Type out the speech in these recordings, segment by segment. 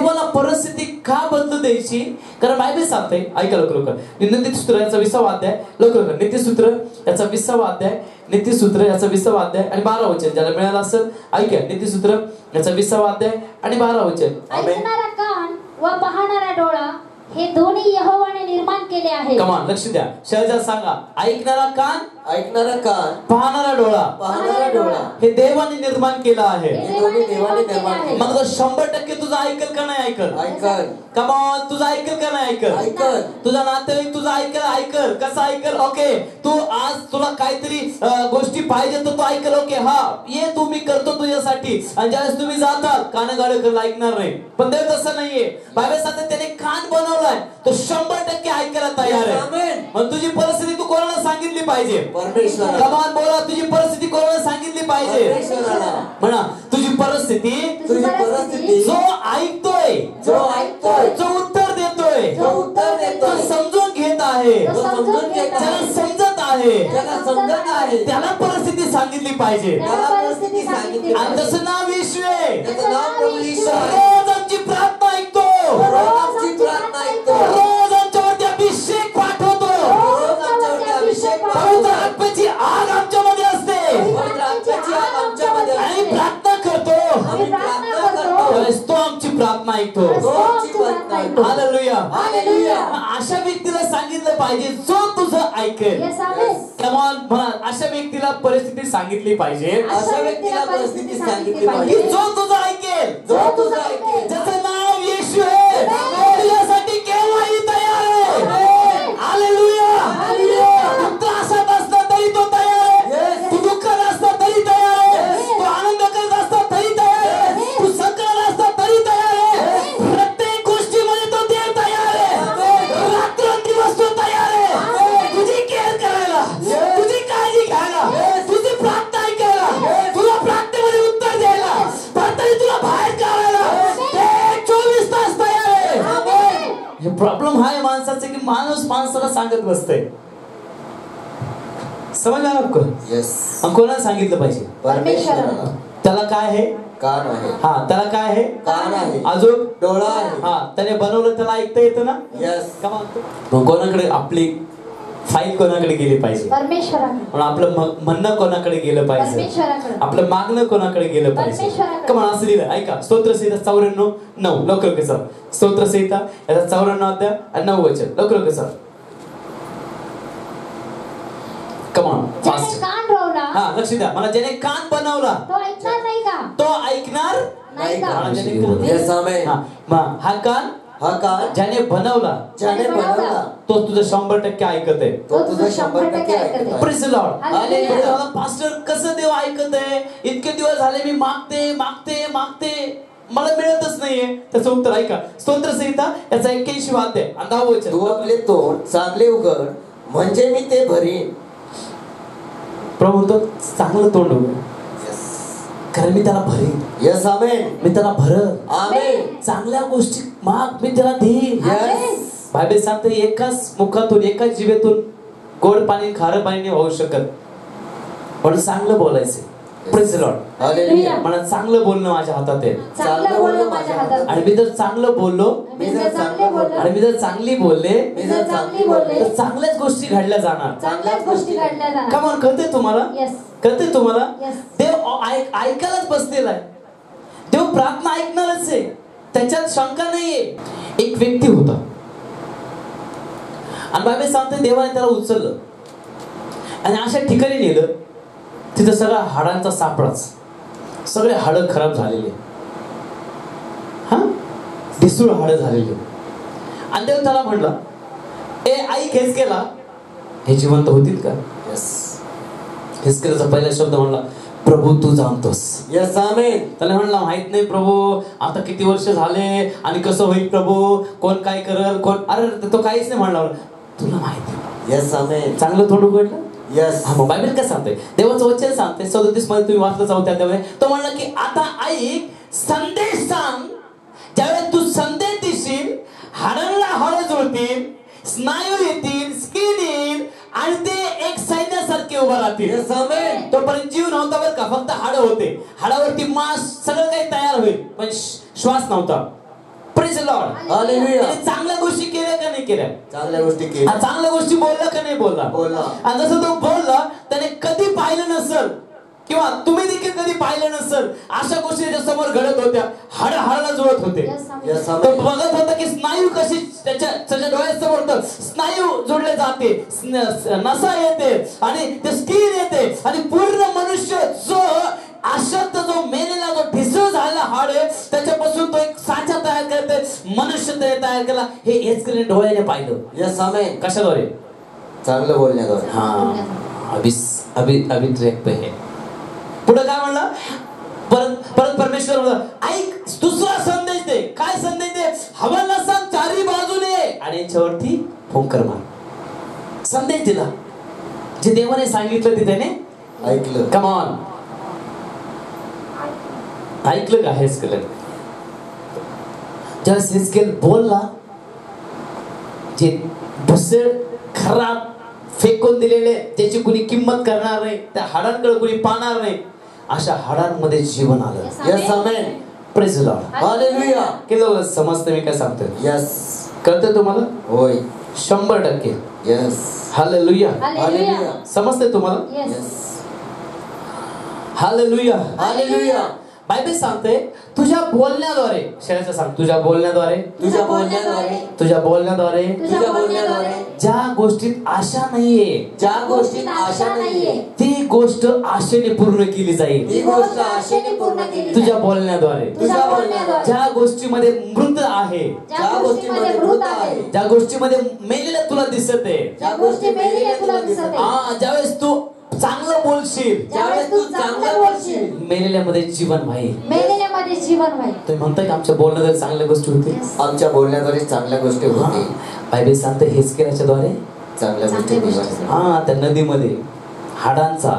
देवाला परिस्थिती का बदलू द्यायची? कारण बायबल सांगते, ऐका लवकर. नीतिसूत्र याचा 20वा अध्याय, लवकर नीतिसूत्र याचा 20वा अध्याय, नीतिसूत्र याचा 20वा अध्याय आणि 12 वचन ज्याला मिळालं असेल ऐका. नीतिसूत्र याचा 20वा अध्याय आणि 12 वचन. ऐकणारा कान व पाहणारा डोळा हे दोन्ही यहोवाने निर्माण केले आहे. कमान लक्ष द्या. शहजा सांगा, ऐकणारा कान, पाहणारा डोळा हे देवाने निर्माण केला आहे. मग तो 100% तुझं ऐकल का नाही ऐकल? कमान तुझं ऐकल का नाही ऐकल? तुझा नातेवाईक तुझं ऐकल कसं ऐकल? ओके, तू आज तुला काहीतरी गोष्टी पाहिजे तर तू ऐकल. ओके, हा ये तू मी करतो तुझ्यासाठी. आणि ज्यावेळेस तुम्ही जाताल कानगाडे करला ऐकणार नाही. पण देव तसं नाहीये. बायबल सांगते त्याने कान बनवलाय, तो 100% ऐकायला तयार आहे. मग तुझी परिस्थिती तू कोणाला सांगितली पाहिजे? कमान बोला, तुझी परिस्थिती कोणाला सांगितली पाहिजे? म्हणा, तुझी परिस्थिती जो ऐकतोय, जो उत्तर देतोय, जो समजून घेत आहे, ज्याला समजत आहे, त्याला परिस्थिती सांगितली पाहिजे. आणि त्याचं नाव येशू आहे. रोज आमची प्रार्थना ऐकतो, रोज आमच्यावरती अभिषेक पाठवतो, पवित्र आत्म्याची आग आमच्यामध्ये असते आणि प्रार्थना करतो. तो आमची प्रार्थना ऐकतो. हालेलुया. अशा व्यक्तीला सांगितलं पाहिजे जो तुझं ऐकेल. कमान म्हणा, अशा व्यक्तीला परिस्थिती सांगितली पाहिजे जो तुझं ऐकेल, ज्याचं नाव येशू आहे, तुझ्यासाठी केव्हाही तयार आहे. हालेलुया. तू त्रासात असला तरी तो तयार आहे, तू दुःखात असला तरी तयार आहे, तू आनंद करत असला तरी तयार आहे, तू संकटात असला तरी तयार आहे. प्रत्येक गोष्टीमध्ये तो देव तयार आहे. रात्रंदिवस तो तयार आहे तुझी केअर करायला, तुझी काळजी घ्यायला, तुझी प्रार्थना ऐकायला, तुला प्रार्थनेमध्ये उत्तर द्यायला, प्रार्थनेत तुला बाहेर काढायला. ते 24 तास तयार आहे. हे प्रॉब्लेम हा आहे माणसाचा की माणूस माणसाला सांगत बसतोय. समजलं आपको? कोणाला सांगितलं पाहिजे? परमेश्वराला. त्याला काय आहे? कान आहे. हा, त्याला काय आहे? कान आहे. अजून डोळा आहे. हा, त्याने बनवलं, त्याला ऐकता येतं ना? मग कोणाकडे आपली फाईल कोणाकडे गेली पाहिजे? परमेश्वराकडे. आपलं म्हणणं कोणाकडे गेलं पाहिजे? परमेश्वराकडे. आपलं मागणं कोणाकडे गेलं पाहिजे? परमेश्वराकडे. कमान असं लिहिलं, ऐका. स्तोत्रसंहिता 94:9 लवकर कसं? स्तोत्रसंहिता याचा 94 अध्याय आणि 9 वचन लवकर कसं? कमान फास्ट. कान रोवला, हा लक्ष द्या. मला ज्याने कान बनवला तो ऐकणार नाही का? तो ऐकणार नाही का? हा कान, ज्याने बनवला तो तुझं 100% ऐकत आहे. तो तुझं 100% ऐकत आहे. Praise the Lord. पास्टर कसं देव ऐकत आहे? इतके दिवस झाले मी मागते मला मिळतच नाहीये. त्याचं उत्तर ऐका. स्तोत्रसंहिता याचा 81 अध्याय आणि 10 वचन. तू आपले तोंड चांगले उघड म्हणजे मी ते भरीन. प्रभू तो चांगलं तोंड उघड कारण मी त्याला भरेन. Yes amen. मी त्याला भरन. आमेन. चांगल्या गोष्टी माग मी त्याला देईन. यस. बायबल सांगते एकाच मुखातून, एकाच जिभेतून गोड पाणी खारं पाणी नाही होऊ शकत. पण चांगलं बोलायचं. Praise the Lord. हालेलुया. मला चांगलं बोलणं माझ्या हातात आहे. चांगलं बोलणं माझ्या हातात. आणि मी जर चांगलं बोललो, आणि मी जर चांगली बोलले, तर चांगल्याच गोष्टी घडल्या जाणार. कमान कळते तुम्हाला? कळते तुम्हाला? देव ऐकायलाच बसलेला आहे. देव प्रार्थना ऐकणारच आहे, त्याच्यात शंका नाहीये. एक व्यक्ती होता आणि बायबल सांगते देवाने त्याला उचललं आणि अशा ठिकाणी नेलं तिथं सगळा हाडांचा सापळाच, सगळे हाडं खराब झालेले, हा ढिसूळ हाडं झालेले. आणि देव त्याला म्हणला, ए आई हिजकियेला, हे जिवंत होतील का? हिजकियेचा पहिला शब्द म्हणला, प्रभू तू जाणतोस. Yes amen. त्याला म्हणला, माहित नाही प्रभू, आता किती वर्ष झाले आणि कसं होईल प्रभू, कोण काय करल, कोण. अरे तो काहीच नाही म्हणला, तुला माहिती. Yes amen. चांगलं थोडं उघडलं. यस. हा, मग बायबल काय सांगते? देवाचं वचन सांगते 37 मध्ये, तुम्ही वाचलं जाऊ त्यामध्ये. तो म्हणला की आता ऐक, संदेश सांग. ज्यावेळेस तू संदेश देशील, हाडांना हाडं जुळतील, स्नायू येतील, स्किन येईल आणि ते एक सैन्यासारखे उभा राहतील. Yes amen. तोपर्यंत जीव नव्हता बरं का, फक्त हाडं होते. हाडावरती मांस सगळं काही तयार होईल पण श्वास नव्हता. Praise Lord. हालेलुया. त्याने चांगल्या गोष्टी केल्या का नाही केल्या? चांगल्या गोष्टी केल्या. चांगल्या गोष्टी बोलला का नाही बोलला? बोलला. आणि जसं तो बोलला त्याने कधी पाहिलं नसेल किंवा तुम्ही देखील कधी पाहिलं नसेल अशा गोष्टी त्याच्या समोर घडत होत्या. हाडाला जुळत होते. तो बघत होता की स्नायू कशी त्याच्या डोळ्यासमोर स्नायू जोडले जाते, नसा येते आणि ते स्किन येते आणि पूर्ण मनुष्य जो अशक्त जो मेलेला जो ढिसूळ झालेला हाड आहे त्याच्यापासून तो एक साचा तयार करते, मनुष्य तयार केला. हे हेच डोळ्याने पाहिलं. Yes amen. कशाद्वारे? चांगलं बोलण्याद्वारे. हाँ अभी ट्रॅक पे है. पुढे काय म्हणलं? परत परमेश्वर म्हणलं ऐक दुसरा संदेश दे. काय संदेश दे? हवाला सांग चारी बाजूने आणि याच्यावरती फुंकर मार. संदेश दिला जे देवाने सांगितलं ते त्याने ऐकलं. Come on. ऐकलं का? हेस्केल जेव्हा हेस्केल बोलला जे भुसळ खराब फेकून दिलेले ज्याची कुणी किंमत करणार नाही, त्या हाडांकडे कुणी पाहणार नाही, अशा हाडांमध्ये जीवन आलं. Yes amen. Praise Lord. Hallelujah. किती लोक समजते मी काय सांगतोय? यस. कळतं तुम्हाला? होय. 100%. यस. हालेलुया. हालेलुया. समजते तुम्हाला? यस. हालेलुया. हालेलुया. बायबल सांगते तुझ्या बोलण्याद्वारे, शेळ्याचं सांग, तुझ्या बोलण्याद्वारे, तुझ्या बोलण्याद्वारे, तुझ्या बोलण्याद्वारे, तुझ्या बोलण्याद्वारे ज्या गोष्टीत आशा नाहीये, ज्या गोष्टीत आशा नाहीये, ती गोष्ट आशेने पूर्ण केली जाईल. ती गोष्ट आशेने पूर्ण केली. तुझ्या बोलण्याद्वारे, तुझ्या बोलण्याद्वारे, ज्या गोष्टीमध्ये मृत आहे, ज्या गोष्टीमध्ये मृत आहे, ज्या गोष्टीमध्ये मेलेलं तुला दिसत आहे, ज्या गोष्टी मेलेल्या तुला दिसत आहे, ज्यावेळेस तू चांगलं बोलशील, ज्यावेळेस तू चांगलं बोलशील, मेलेल्यामध्ये जीवन व्हाईल. मेलेल्यामध्ये जीवन व्हाईल. तुम्ही म्हणताय की आमच्या बोलण्याद्वारे चांगल्या गोष्टी होतील. आमच्या बोलण्याद्वारे चांगल्या गोष्टी होतील. बायबल सांगते हेस्केलाच्या द्वारे चांगल्या गोष्टी होतील. हा, त्या नदीमध्ये हाडांचा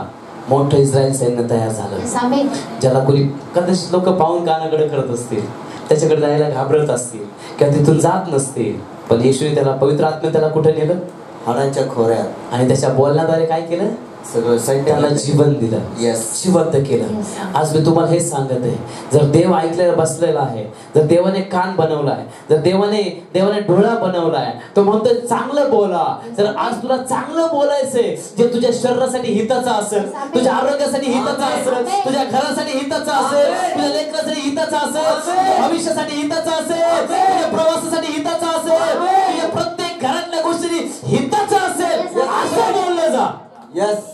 मोठं इस्रायल सैन्य तयार झालं. ज्याला कोणी कदाचित लोक पाहून कानाकडे करत असतील, त्याच्याकडे जायला घाबरत असतील किंवा तिथून जात नसतील, पण येशूने त्याला, पवित्र आत्म्याने त्याला कुठे नेलं? हाडांच्या खोऱ्यात. आणि त्याच्या बोलण्याद्वारे काय केलं? सगळं सैन्य त्याला जीवन दिलं. यस. जिवंत केलं. आज मी तुम्हाला हेच सांगत आहे, जर देव ऐकलेला बसलेला आहे, जर देवाने कान बनवलाय, जर देवाने डोळा बनवलाय, तो म्हणतो चांगलं बोला. जर आज तुला चांगलं बोलायचंय जे तुझ्या शरीरासाठी हिताचं असेल, तुझ्या आरोग्यासाठी हिताचं असेल, तुझ्या घरासाठी हिताचं असेल, तुझ्या लेकरासाठी हिताचं असेल, भविष्यासाठी हिताचं असेल, तुझ्या प्रवासासाठी हिताचं असेल, तुझ्या प्रत्येक घरातल्या गोष्टी हिताचं असेल, असं बोललं जा. यस.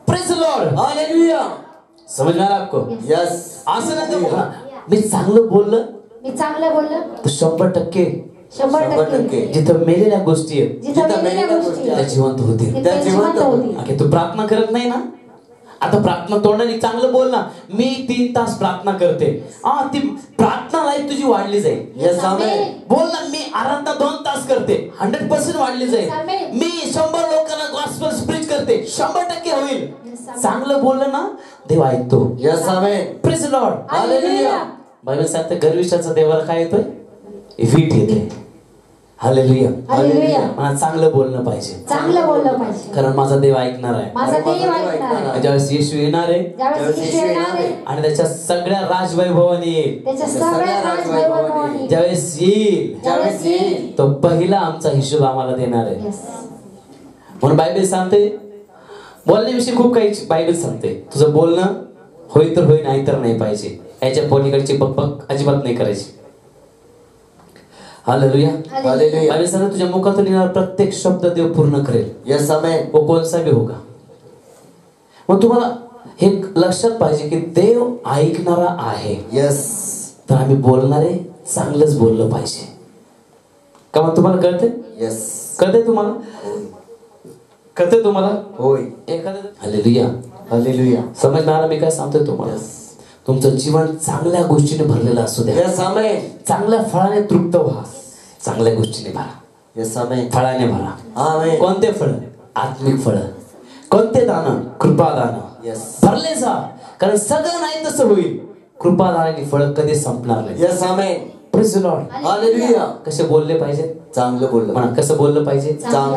Praise Lord. हालेलुया. समझ में आ रहा आपको? यस. असं नाही का मी चांगलं बोललं, मी चांगलं बोललं तर 100% 100% जिथं मेलेल्या गोष्टी आहेत जिथं मेलेल्या गोष्टी त्या जिवंत होतील. त्या जिवंत होतील. ओके, तू प्रार्थना करत नाही ना? आता प्रार्थना तोंडाने चांगलं बोल ना. मी 3 तास प्रार्थना करते. ती प्रार्थना लाईफ तुझी वाढली जाईल. Yes amen. बोल ना, मी आराधना 2 तास करते, 100% वाढली जाईल. मी 100 लोकांना गॉस्पेल स्प्रीच करते, 100% होईल. चांगलं बोललं ना, देव ऐकतो. Yes amen. Praise Lord. Hallelujah. Bible सांगते गर्विष्ठाचा देवाला काय येतोय? वीट येते. हालेलुया. हालेलुया. मला चांगलं बोलणं पाहिजे, चांगलं बोललं पाहिजे, कारण माझा देव ऐकणार आहे. माझा देव ऐकणार आहे. ज्यावेळेस येशू येणार आहे, ज्यावेळेस येशू येणार आहे आणि त्याच्या सगळ्या राजवैभवाने येईल, त्याच्या सगळ्या राजवैभवाने ज्यावेळेस येईल, ज्यावेळेस येईल, तो पहिला आमचा हिशोब आम्हाला देणार आहे. Yes. म्हणून बायबल सांगते बोलण्याविषयी खूप काही बायबल सांगते. तुझं बोलणं होई तर होई, नाही तर नाही पाहिजे. याच्या पलीकडची बकबक अजिबात नाही करायची. हालेलुया. हालेलुया. बायबल सांगते तुझ्या मुखातून येणारा प्रत्येक शब्द देव पूर्ण करेल. Yes amen. वो कोणसा भी होगा. मग तुम्हाला हे लक्षात पाहिजे की देव ऐकणारा आहे. यस. तर आम्ही बोलणारे चांगलंच बोललं पाहिजे. का मग तुम्हाला कळते? यस. कळते तुम्हाला? कळते तुम्हाला? होय. एखादं हालेलुया. हालेलुया. समजणार मी काय सांगतोय तुम्हाला? तुमचं जीवन चांगल्या गोष्टीने भरलेलं असू द्या. Yes amen. चांगल्या फळाने तृप्त व्हा. चांगल्या गोष्टीने भरा. Yes amen. फळाने भरा. आमेन. कोणते फळ? आत्मिक फळ. कोणते दान? कृपादान. यस. भरले जा, कारण सगळं नाही तसं होईल. कृपादानाची फळ कधी संपणार नाही. Yes amen. Praise the Lord. Hallelujah. कसे बोलले पाहिजे? चांगलं बोललं. म्हणा, कसं बोललं पाहिजे? चांगलं.